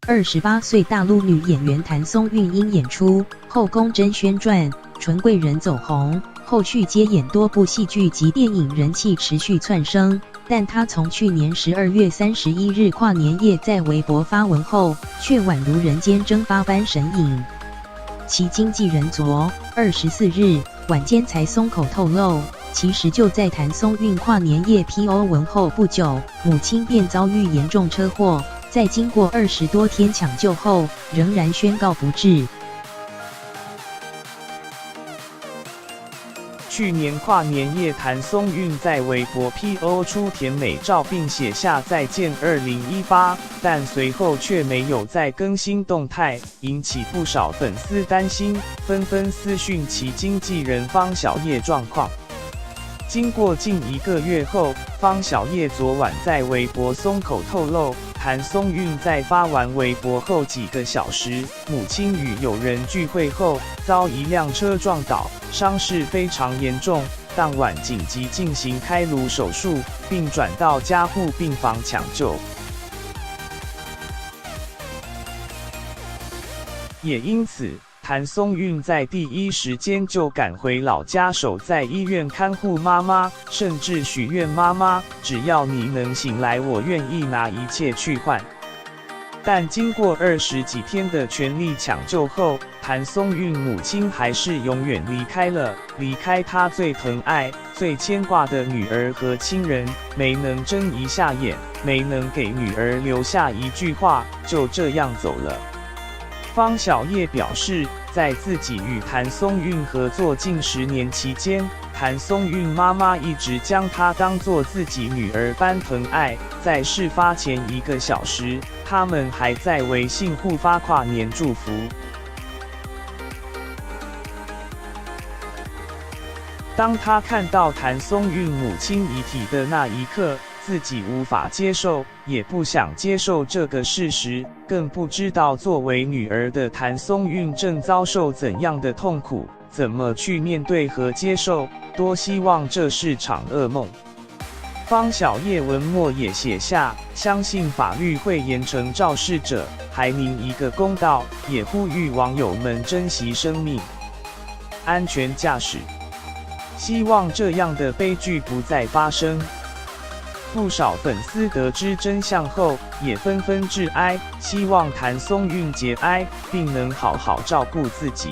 28岁大陆女演员谭松韵因演出《后宫甄轩传》《纯贵人》走红，后续接演多部戏剧及电影，人气持续窜升。但她从去年12月31日跨年夜在微博发文后，却宛如人间蒸发般神隐。其经纪人24日晚间才松口透露，其实就在谭松韵跨年夜 PO 文后不久，母亲便遭遇严重车祸，在经过20多天抢救后，仍然宣告不治。去年跨年夜，谭松韵在微博 PO 出甜美照，并写下再见2018，但随后却没有再更新动态，引起不少粉丝担心，纷纷私讯其经纪人方小叶状况。经过近1个月后，方小叶昨晚在微博松口透露，谭松韵在发完微博后几个小时，母亲与友人聚会后遭一辆车撞倒，伤势非常严重，当晚紧急进行开颅手术，并转到加护病房抢救。也因此，谭松韵在第一时间就赶回老家，守在医院看护妈妈，甚至许愿妈妈，只要你能醒来，我愿意拿一切去换。但经过20几天的全力抢救后，谭松韵母亲还是永远离开了，离开她最疼爱、最牵挂的女儿和亲人，没能睁一下眼，没能给女儿留下一句话，就这样走了。方小叶表示，在自己与谭松韵合作近10年期间，谭松韵妈妈一直将她当作自己女儿般疼爱。在事发前1个小时，他们还在微信互发跨年祝福。当他看到谭松韵母亲遗体的那一刻，自己无法接受，也不想接受这个事实，更不知道作为女儿的谭松韵正遭受怎样的痛苦，怎么去面对和接受，多希望这是场噩梦。方小叶文末也写下，相信法律会严惩肇事者，还您一个公道，也呼吁网友们珍惜生命，安全驾驶，希望这样的悲剧不再发生。不少粉丝得知真相后，也纷纷致哀，希望谭松韵节哀，并能好好照顾自己。